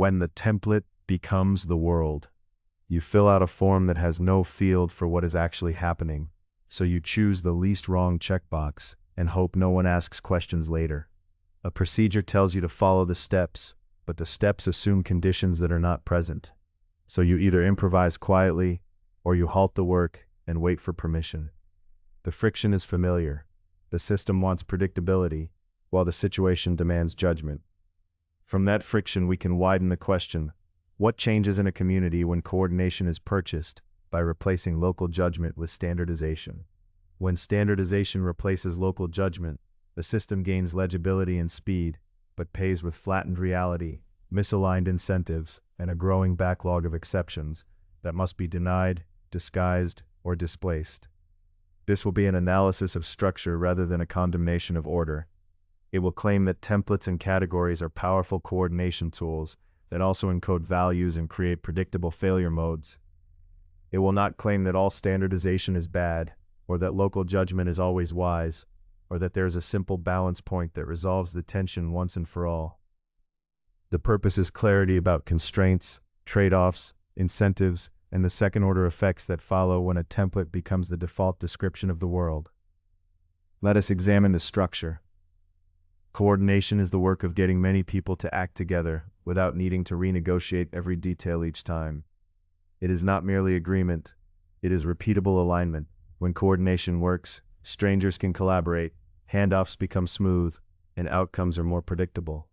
when the template becomes the world. You fill out a form that has no field for what is actually happening, so you choose the least wrong checkbox and hope no one asks questions later. A procedure tells you to follow the steps, but the steps assume conditions that are not present. So you either improvise quietly, or you halt the work and wait for permission. The friction is familiar. The system wants predictability, while the situation demands judgment. From that friction, we can widen the question: what changes in a community when coordination is purchased by replacing local judgment with standardization? When standardization replaces local judgment, the system gains legibility and speed, but pays with flattened reality, misaligned incentives, and a growing backlog of exceptions that must be denied, disguised, or displaced. This will be an analysis of structure rather than a condemnation of order. It will claim that templates and categories are powerful coordination tools that also encode values and create predictable failure modes. It will not claim that all standardization is bad, or that local judgment is always wise, or that there is a simple balance point that resolves the tension once and for all. The purpose is clarity about constraints, trade-offs, incentives, and the second-order effects that follow when a template becomes the default description of the world. Let us examine the structure. Coordination is the work of getting many people to act together without needing to renegotiate every detail each time. It is not merely agreement, it is repeatable alignment. When coordination works, strangers can collaborate, handoffs become smooth, and outcomes are more predictable.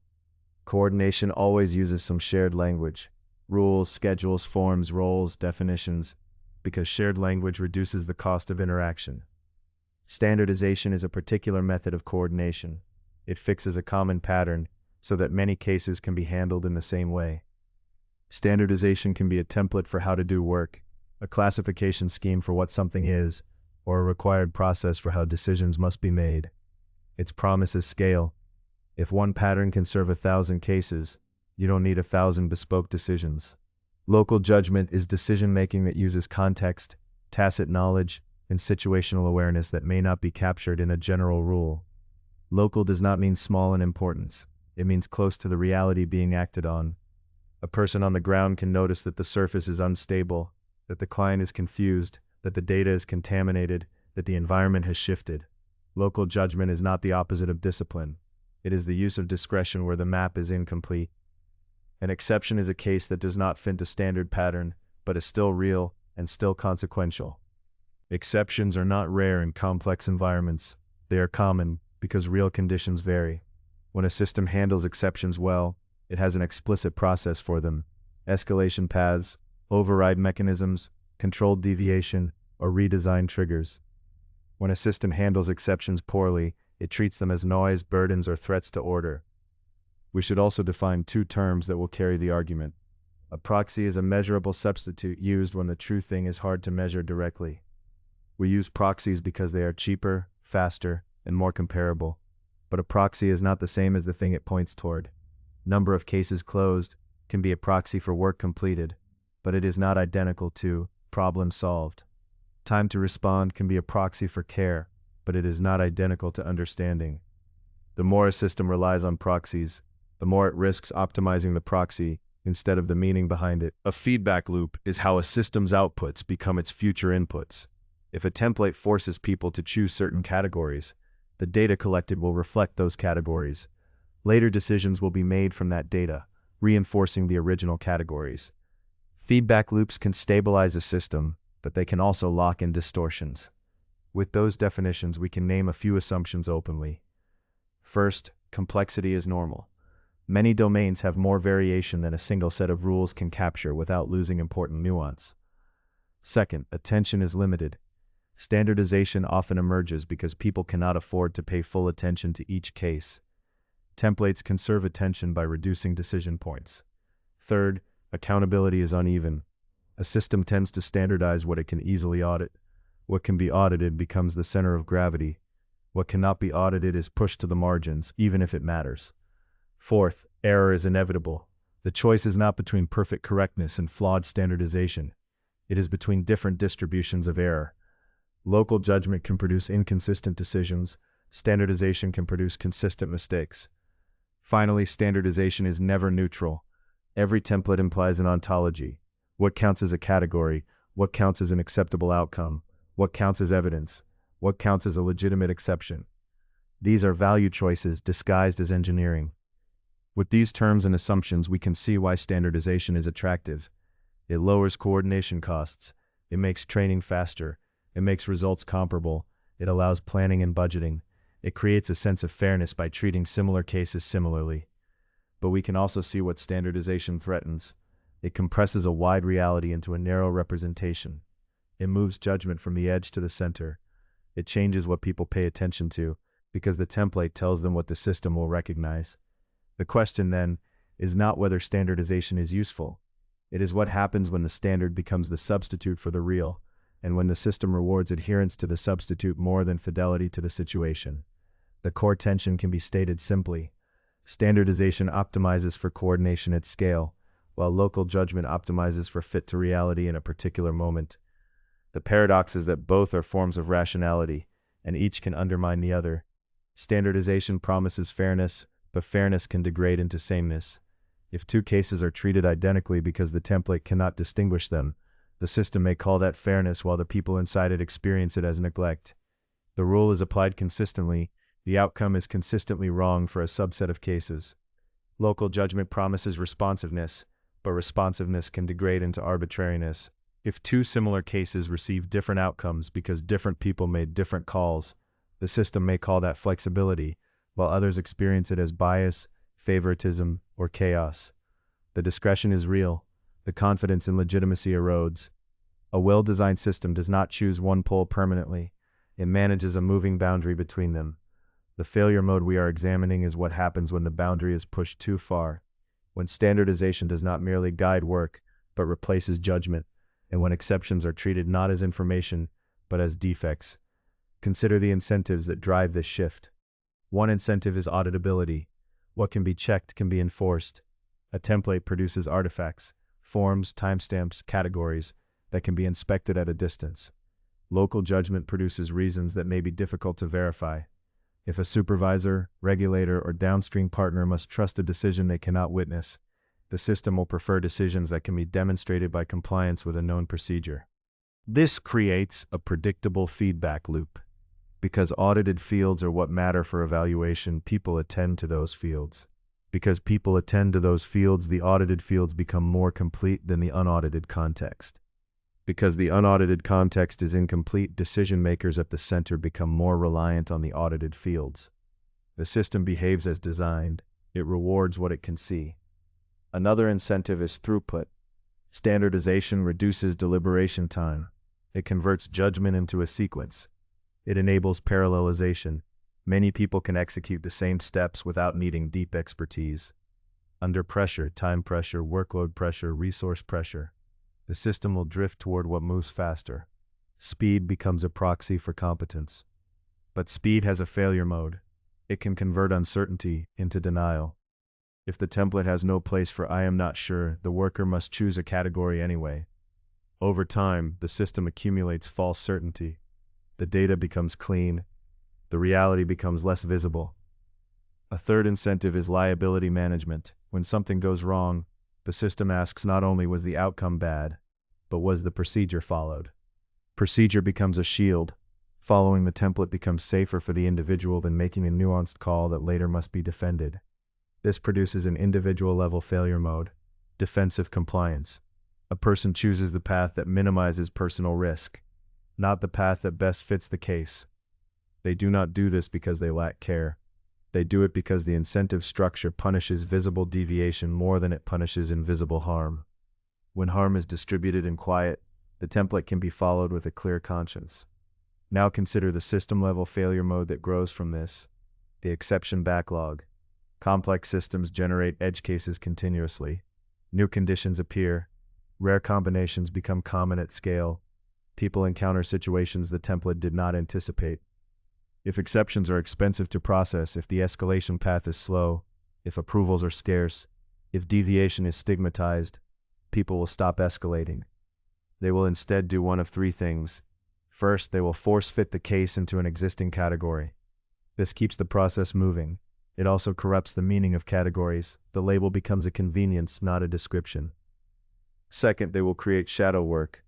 Coordination always uses some shared language: rules, schedules, forms, roles, definitions, because shared language reduces the cost of interaction. Standardization is a particular method of coordination. It fixes a common pattern so that many cases can be handled in the same way. Standardization can be a template for how to do work, a classification scheme for what something is, or a required process for how decisions must be made. Its promise is scale. If one pattern can serve 1,000 cases, you don't need 1,000 bespoke decisions. Local judgment is decision-making that uses context, tacit knowledge, and situational awareness that may not be captured in a general rule. Local does not mean small in importance. It means close to the reality being acted on. A person on the ground can notice that the surface is unstable, that the client is confused, that the data is contaminated, that the environment has shifted. Local judgment is not the opposite of discipline. It is the use of discretion where the map is incomplete. An exception is a case that does not fit a standard pattern, but is still real and still consequential. Exceptions are not rare in complex environments. They are common because real conditions vary. When a system handles exceptions well, it has an explicit process for them: escalation paths, override mechanisms, controlled deviation, or redesign triggers. When a system handles exceptions poorly, it treats them as noise, burdens, or threats to order. We should also define two terms that will carry the argument. A proxy is a measurable substitute used when the true thing is hard to measure directly. We use proxies because they are cheaper, faster, and more comparable. But a proxy is not the same as the thing it points toward. Number of cases closed can be a proxy for work completed, but it is not identical to problem solved. Time to respond can be a proxy for care, but it is not identical to understanding. The more a system relies on proxies, the more it risks optimizing the proxy instead of the meaning behind it. A feedback loop is how a system's outputs become its future inputs. If a template forces people to choose certain categories, the data collected will reflect those categories. Later decisions will be made from that data, reinforcing the original categories. Feedback loops can stabilize a system, but they can also lock in distortions. With those definitions, we can name a few assumptions openly. First, complexity is normal. Many domains have more variation than a single set of rules can capture without losing important nuance. Second, attention is limited. Standardization often emerges because people cannot afford to pay full attention to each case. Templates conserve attention by reducing decision points. Third, accountability is uneven. A system tends to standardize what it can easily audit. What can be audited becomes the center of gravity. What cannot be audited is pushed to the margins, even if it matters. Fourth, error is inevitable. The choice is not between perfect correctness and flawed standardization. It is between different distributions of error. Local judgment can produce inconsistent decisions. Standardization can produce consistent mistakes. Finally, standardization is never neutral. Every template implies an ontology. What counts as a category? What counts as an acceptable outcome? What counts as evidence? What counts as a legitimate exception? These are value choices disguised as engineering. With these terms and assumptions, we can see why standardization is attractive. It lowers coordination costs. It makes training faster. It makes results comparable. It allows planning and budgeting. It creates a sense of fairness by treating similar cases similarly. But we can also see what standardization threatens. It compresses a wide reality into a narrow representation. It moves judgment from the edge to the center. It changes what people pay attention to, because the template tells them what the system will recognize. The question, then, is not whether standardization is useful. It is what happens when the standard becomes the substitute for the real, and when the system rewards adherence to the substitute more than fidelity to the situation. The core tension can be stated simply. Standardization optimizes for coordination at scale, while local judgment optimizes for fit to reality in a particular moment. The paradox is that both are forms of rationality, and each can undermine the other. Standardization promises fairness, but fairness can degrade into sameness. If two cases are treated identically because the template cannot distinguish them, the system may call that fairness while the people inside it experience it as neglect. The rule is applied consistently. The outcome is consistently wrong for a subset of cases. Local judgment promises responsiveness, but responsiveness can degrade into arbitrariness. If two similar cases receive different outcomes because different people made different calls, the system may call that flexibility, while others experience it as bias, favoritism, or chaos. The discretion is real. The confidence in legitimacy erodes. A well-designed system does not choose one pole permanently. It manages a moving boundary between them. The failure mode we are examining is what happens when the boundary is pushed too far, when standardization does not merely guide work, but replaces judgment, and when exceptions are treated not as information, but as defects. Consider the incentives that drive this shift. One incentive is auditability. What can be checked can be enforced. A template produces artifacts, forms, timestamps, categories that can be inspected at a distance. Local judgment produces reasons that may be difficult to verify. If a supervisor, regulator, or downstream partner must trust a decision they cannot witness, the system will prefer decisions that can be demonstrated by compliance with a known procedure. This creates a predictable feedback loop. Because audited fields are what matter for evaluation, people attend to those fields. Because people attend to those fields, the audited fields become more complete than the unaudited context. Because the unaudited context is incomplete, decision makers at the center become more reliant on the audited fields. The system behaves as designed. It rewards what it can see. Another incentive is throughput. Standardization reduces deliberation time. It converts judgment into a sequence. It enables parallelization. Many people can execute the same steps without needing deep expertise. Under pressure, time pressure, workload pressure, resource pressure, the system will drift toward what moves faster. Speed becomes a proxy for competence. But speed has a failure mode. It can convert uncertainty into denial. If the template has no place for "I am not sure," the worker must choose a category anyway. Over time, the system accumulates false certainty. The data becomes clean. The reality becomes less visible. A third incentive is liability management. When something goes wrong, the system asks not only was the outcome bad, but was the procedure followed. Procedure becomes a shield. Following the template becomes safer for the individual than making a nuanced call that later must be defended. This produces an individual-level failure mode, defensive compliance. A person chooses the path that minimizes personal risk, not the path that best fits the case. They do not do this because they lack care. They do it because the incentive structure punishes visible deviation more than it punishes invisible harm. When harm is distributed in quiet, the template can be followed with a clear conscience. Now consider the system-level failure mode that grows from this, the exception backlog. Complex systems generate edge cases continuously. New conditions appear. Rare combinations become common at scale. People encounter situations the template did not anticipate. If exceptions are expensive to process, if the escalation path is slow, if approvals are scarce, if deviation is stigmatized, people will stop escalating. They will instead do one of three things. First, they will force fit the case into an existing category. This keeps the process moving. It also corrupts the meaning of categories. The label becomes a convenience, not a description. Second, they will create shadow work,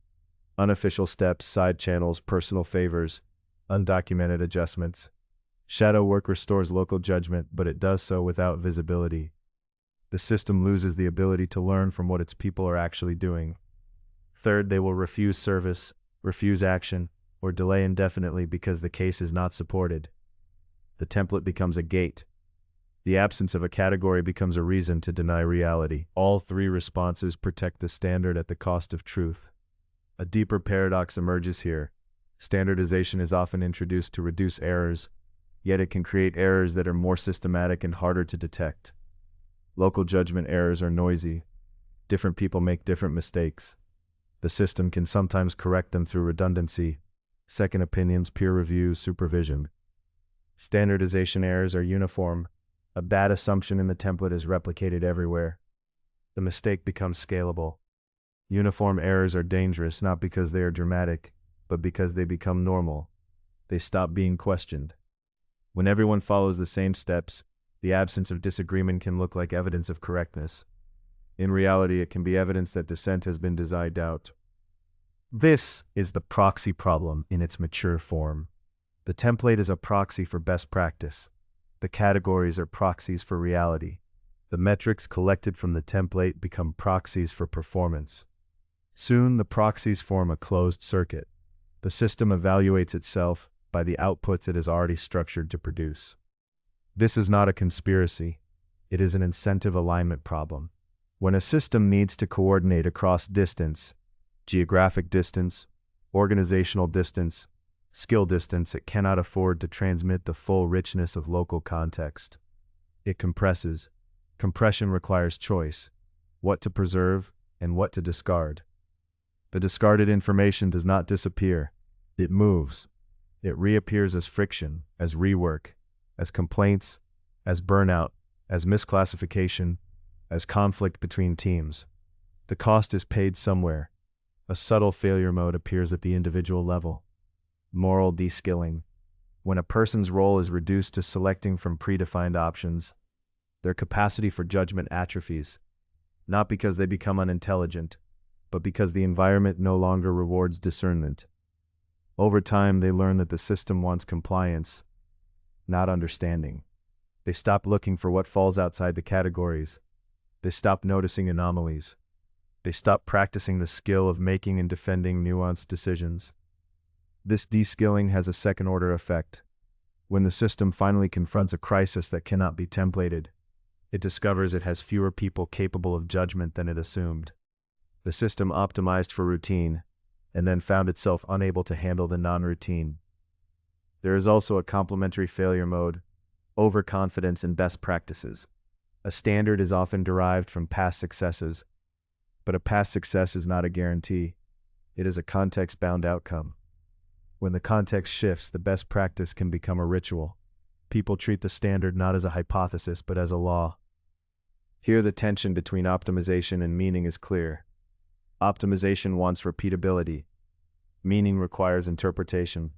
unofficial steps, side channels, personal favors, undocumented adjustments. Shadow work restores local judgment, but it does so without visibility. The system loses the ability to learn from what its people are actually doing. Third, they will refuse service, refuse action, or delay indefinitely because the case is not supported. The template becomes a gate. The absence of a category becomes a reason to deny reality. All three responses protect the standard at the cost of truth. A deeper paradox emerges here. Standardization is often introduced to reduce errors, yet it can create errors that are more systematic and harder to detect. Local judgment errors are noisy. Different people make different mistakes. The system can sometimes correct them through redundancy, second opinions, peer reviews, supervision. Standardization errors are uniform. A bad assumption in the template is replicated everywhere. The mistake becomes scalable. Uniform errors are dangerous not because they are dramatic, but because they become normal. They stop being questioned. When everyone follows the same steps, the absence of disagreement can look like evidence of correctness. In reality, it can be evidence that dissent has been desired out. This is the proxy problem in its mature form. The template is a proxy for best practice. The categories are proxies for reality. The metrics collected from the template become proxies for performance. Soon, the proxies form a closed circuit. The system evaluates itself by the outputs it is already structured to produce. This is not a conspiracy. It is an incentive alignment problem. When a system needs to coordinate across distance, geographic distance, organizational distance, skill distance, it cannot afford to transmit the full richness of local context. It compresses. Compression requires choice, what to preserve and what to discard. The discarded information does not disappear. It moves. It reappears as friction, as rework, as complaints, as burnout, as misclassification, as conflict between teams. The cost is paid somewhere. A subtle failure mode appears at the individual level. Moral de-skilling. When a person's role is reduced to selecting from predefined options, their capacity for judgment atrophies, not because they become unintelligent, but because the environment no longer rewards discernment. Over time, they learn that the system wants compliance, not understanding. They stop looking for what falls outside the categories. They stop noticing anomalies. They stop practicing the skill of making and defending nuanced decisions. This de-skilling has a second-order effect. When the system finally confronts a crisis that cannot be templated, it discovers it has fewer people capable of judgment than it assumed. The system optimized for routine, and then found itself unable to handle the non-routine. There is also a complementary failure mode, overconfidence in best practices. A standard is often derived from past successes, but a past success is not a guarantee. It is a context-bound outcome. When the context shifts, the best practice can become a ritual. People treat the standard not as a hypothesis, but as a law. Here, the tension between optimization and meaning is clear. Optimization wants repeatability. Meaning requires interpretation.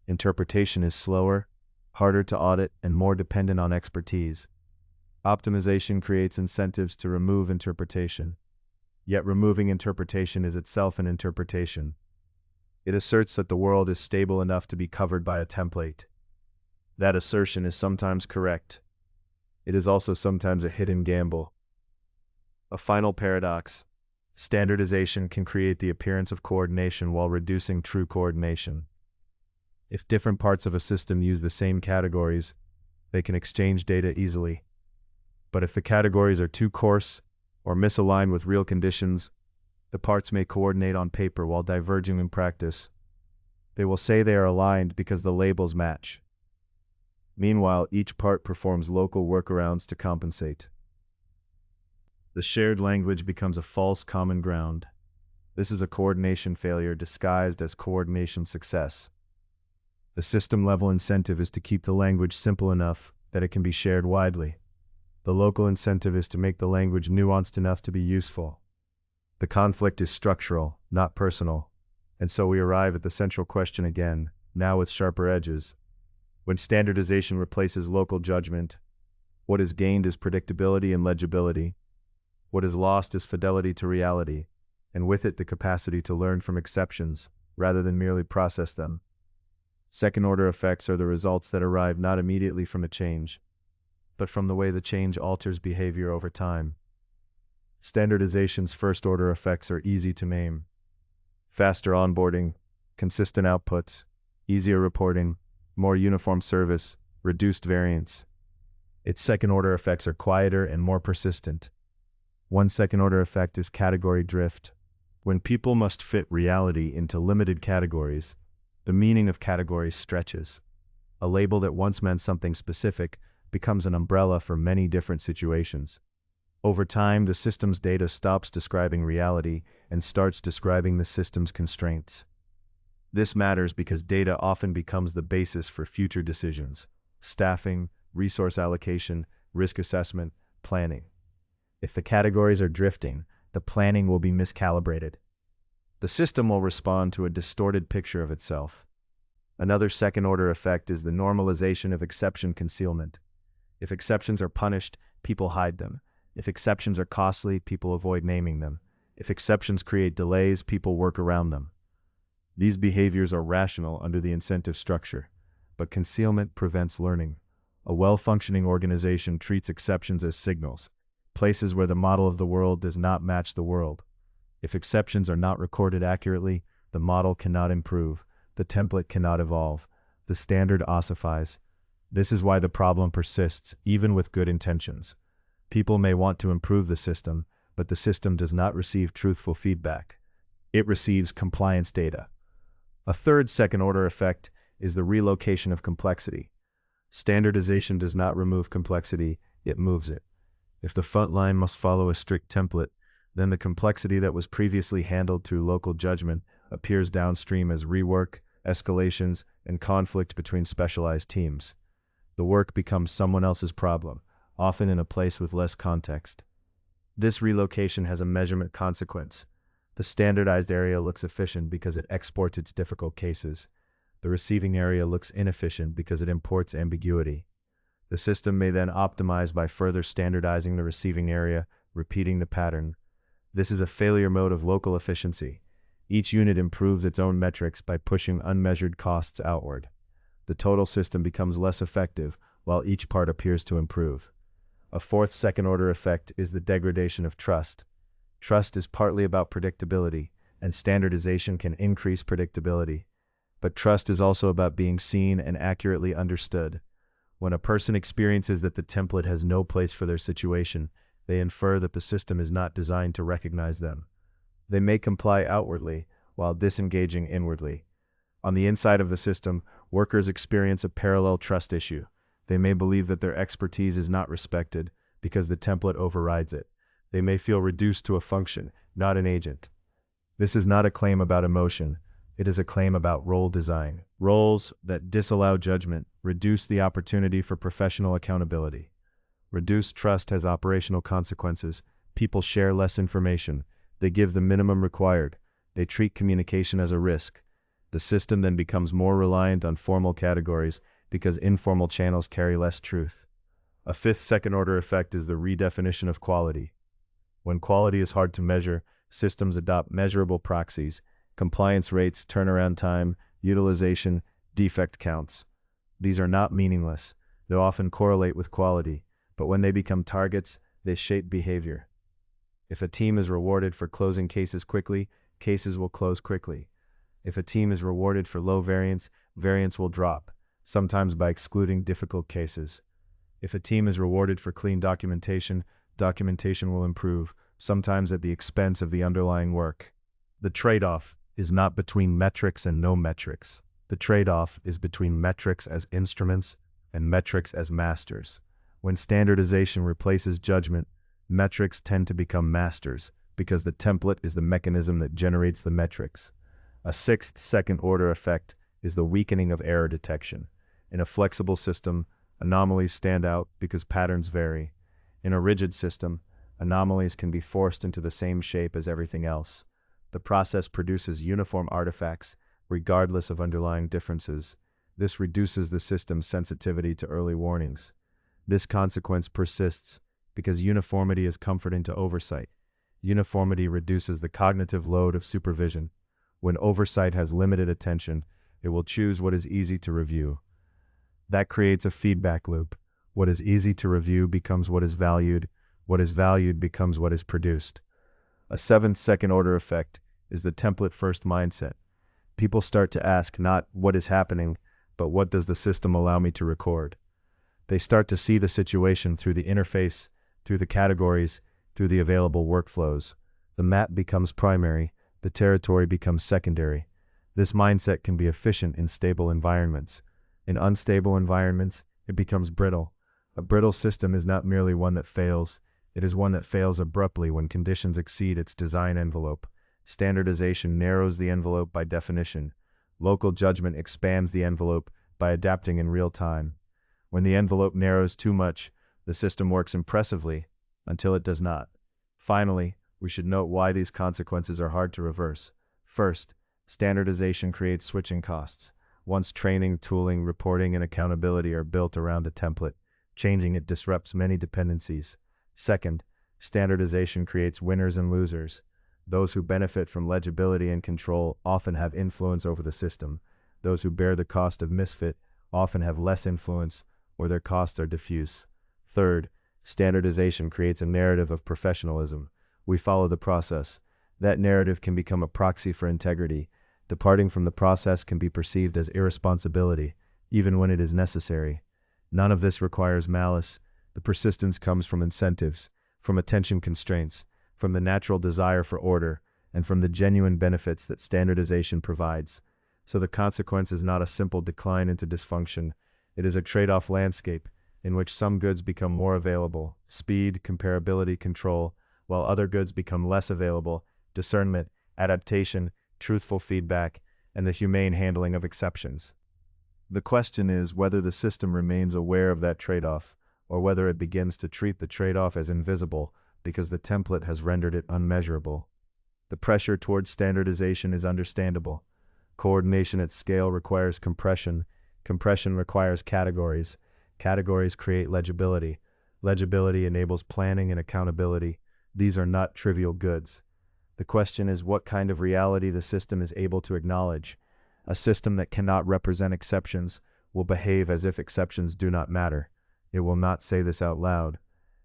Interpretation is slower, harder to audit, and more dependent on expertise. Optimization creates incentives to remove interpretation. Yet removing interpretation is itself an interpretation. It asserts that the world is stable enough to be covered by a template. That assertion is sometimes correct. It is also sometimes a hidden gamble. A final paradox. Standardization can create the appearance of coordination while reducing true coordination. If different parts of a system use the same categories, they can exchange data easily. But if the categories are too coarse or misaligned with real conditions, the parts may coordinate on paper while diverging in practice. They will say they are aligned because the labels match. Meanwhile, each part performs local workarounds to compensate. The shared language becomes a false common ground. This is a coordination failure disguised as coordination success. The system-level incentive is to keep the language simple enough that it can be shared widely. The local incentive is to make the language nuanced enough to be useful. The conflict is structural, not personal, and so we arrive at the central question again, now with sharper edges. When standardization replaces local judgment, What is gained is predictability and legibility. What is lost is fidelity to reality, and with it the capacity to learn from exceptions rather than merely process them. Second-order effects are the results that arrive not immediately from a change, but from the way the change alters behavior over time. Standardization's first-order effects are easy to name. Faster onboarding, consistent outputs, easier reporting, more uniform service, reduced variance. Its second-order effects are quieter and more persistent. One second-order effect is category drift. When people must fit reality into limited categories, the meaning of categories stretches. A label that once meant something specific becomes an umbrella for many different situations. Over time, the system's data stops describing reality and starts describing the system's constraints. This matters because data often becomes the basis for future decisions: staffing, resource allocation, risk assessment, planning. If the categories are drifting, the planning will be miscalibrated. The system will respond to a distorted picture of itself. Another second-order effect is the normalization of exception concealment. If exceptions are punished, people hide them. If exceptions are costly, people avoid naming them. If exceptions create delays, people work around them. These behaviors are rational under the incentive structure, but concealment prevents learning. A well-functioning organization treats exceptions as signals, places where the model of the world does not match the world. If exceptions are not recorded accurately, the model cannot improve, the template cannot evolve, the standard ossifies. This is why the problem persists, even with good intentions. People may want to improve the system, but the system does not receive truthful feedback. It receives compliance data. A third second-order effect is the relocation of complexity. Standardization does not remove complexity, it moves it. If the front line must follow a strict template, then the complexity that was previously handled through local judgment appears downstream as rework, escalations, and conflict between specialized teams. The work becomes someone else's problem, often in a place with less context. This relocation has a measurement consequence. The standardized area looks efficient because it exports its difficult cases. The receiving area looks inefficient because it imports ambiguity. The system may then optimize by further standardizing the receiving area, repeating the pattern. This is a failure mode of local efficiency. Each unit improves its own metrics by pushing unmeasured costs outward. The total system becomes less effective, while each part appears to improve. A fourth second-order effect is the degradation of trust. Trust is partly about predictability, and standardization can increase predictability. But trust is also about being seen and accurately understood. When a person experiences that the template has no place for their situation, they infer that the system is not designed to recognize them. They may comply outwardly, while disengaging inwardly. On the inside of the system, workers experience a parallel trust issue. They may believe that their expertise is not respected because the template overrides it. They may feel reduced to a function, not an agent. This is not a claim about emotion. It is a claim about role design. Roles that disallow judgment reduce the opportunity for professional accountability. Reduced trust has operational consequences. People share less information. They give the minimum required. They treat communication as a risk. The system then becomes more reliant on formal categories because informal channels carry less truth. A fifth second-order effect is the redefinition of quality. When quality is hard to measure, systems adopt measurable proxies: compliance rates, turnaround time, utilization, defect counts. These are not meaningless. They often correlate with quality, but when they become targets, they shape behavior. If a team is rewarded for closing cases quickly, cases will close quickly. If a team is rewarded for low variance, variance will drop, sometimes by excluding difficult cases. If a team is rewarded for clean documentation, documentation will improve, sometimes at the expense of the underlying work. The trade-off is not between metrics and no metrics. The trade-off is between metrics as instruments and metrics as masters. When standardization replaces judgment, metrics tend to become masters because the template is the mechanism that generates the metrics. A sixth second-order effect is the weakening of error detection. In a flexible system, anomalies stand out because patterns vary. In a rigid system, anomalies can be forced into the same shape as everything else. The process produces uniform artifacts, regardless of underlying differences. This reduces the system's sensitivity to early warnings. This consequence persists because uniformity is comforting to oversight. Uniformity reduces the cognitive load of supervision. When oversight has limited attention, it will choose what is easy to review. That creates a feedback loop. What is easy to review becomes what is valued becomes what is produced. A seventh second-order effect is the template-first mindset. People start to ask not what is happening, but what does the system allow me to record? They start to see the situation through the interface, through the categories, through the available workflows. The map becomes primary, the territory becomes secondary. This mindset can be efficient in stable environments. In unstable environments, it becomes brittle. A brittle system is not merely one that fails, it is one that fails abruptly when conditions exceed its design envelope. Standardization narrows the envelope by definition. Local judgment expands the envelope by adapting in real time. When the envelope narrows too much, the system works impressively until it does not. Finally, we should note why these consequences are hard to reverse. First, standardization creates switching costs. Once training, tooling, reporting, and accountability are built around a template, changing it disrupts many dependencies. Second, standardization creates winners and losers. Those who benefit from legibility and control often have influence over the system. Those who bear the cost of misfit often have less influence, or their costs are diffuse. Third, standardization creates a narrative of professionalism. We follow the process. That narrative can become a proxy for integrity. Departing from the process can be perceived as irresponsibility, even when it is necessary. None of this requires malice. The persistence comes from incentives, from attention constraints, from the natural desire for order, and from the genuine benefits that standardization provides. So the consequence is not a simple decline into dysfunction. It is a trade-off landscape in which some goods become more available, speed, comparability, control, while other goods become less available, discernment, adaptation, truthful feedback, and the humane handling of exceptions. The question is whether the system remains aware of that trade-off, or whether it begins to treat the trade-off as invisible because the template has rendered it unmeasurable. The pressure towards standardization is understandable. Coordination at scale requires compression. Compression requires categories. Categories create legibility. Legibility enables planning and accountability. These are not trivial goods. The question is what kind of reality the system is able to acknowledge. A system that cannot represent exceptions will behave as if exceptions do not matter. It will not say this out loud.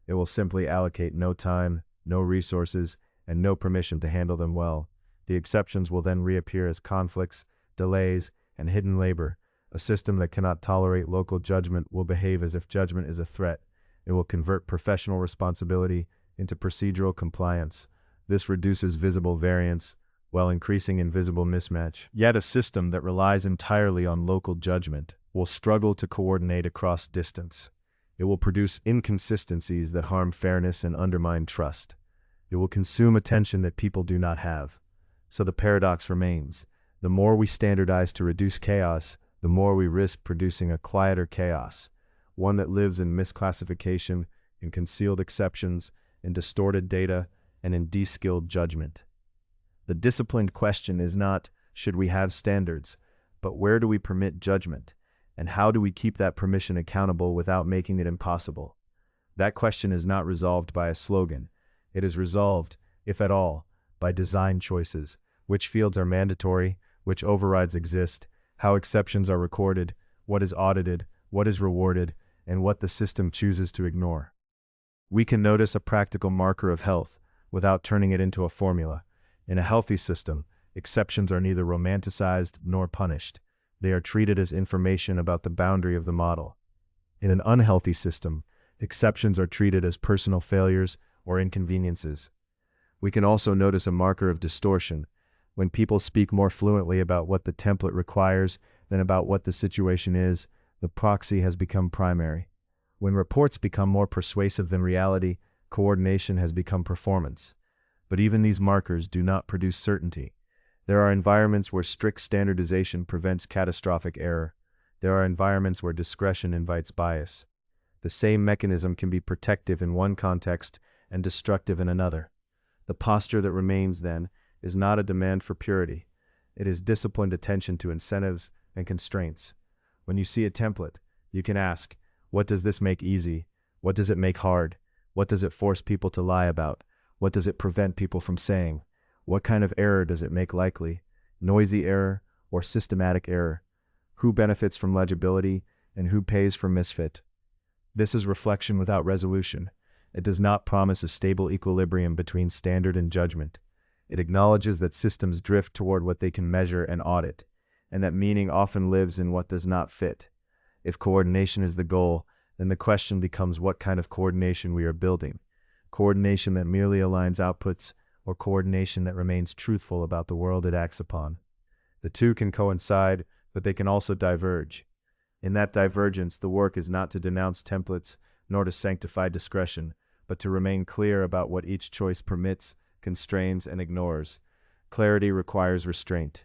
It will simply allocate no time, no resources, and no permission to handle them well. The exceptions will then reappear as conflicts, delays, and hidden labor. A system that cannot tolerate local judgment will behave as if judgment is a threat. It will convert professional responsibility into procedural compliance. This reduces visible variance while increasing invisible mismatch. Yet a system that relies entirely on local judgment will struggle to coordinate across distance. It will produce inconsistencies that harm fairness and undermine trust. It will consume attention that people do not have. So the paradox remains. The more we standardize to reduce chaos, the more we risk producing a quieter chaos, one that lives in misclassification, in concealed exceptions, in distorted data, and in de-skilled judgment. The disciplined question is not, should we have standards, but where do we permit judgment? And how do we keep that permission accountable without making it impossible? That question is not resolved by a slogan. It is resolved, if at all, by design choices. Which fields are mandatory, which overrides exist, how exceptions are recorded, what is audited, what is rewarded, and what the system chooses to ignore. We can notice a practical marker of health without turning it into a formula. In a healthy system, exceptions are neither romanticized nor punished. They are treated as information about the boundary of the model. In an unhealthy system, exceptions are treated as personal failures or inconveniences. We can also notice a marker of distortion when people speak more fluently about what the template requires than about what the situation is. The proxy has become primary. When reports become more persuasive than reality, coordination has become performance. But even these markers do not produce certainty. There are environments where strict standardization prevents catastrophic error. There are environments where discretion invites bias. The same mechanism can be protective in one context and destructive in another. The posture that remains, then, is not a demand for purity. It is disciplined attention to incentives and constraints. When you see a template, you can ask, what does this make easy? What does it make hard? What does it force people to lie about? What does it prevent people from saying? What kind of error does it make likely? Noisy error or systematic error? Who benefits from legibility and who pays for misfit? This is reflection without resolution. It does not promise a stable equilibrium between standard and judgment. It acknowledges that systems drift toward what they can measure and audit, and that meaning often lives in what does not fit. If coordination is the goal, then the question becomes what kind of coordination we are building. Coordination that merely aligns outputs, or coordination that remains truthful about the world it acts upon. The two can coincide, but they can also diverge. In that divergence, the work is not to denounce templates, nor to sanctify discretion, but to remain clear about what each choice permits, constrains, and ignores. Clarity requires restraint.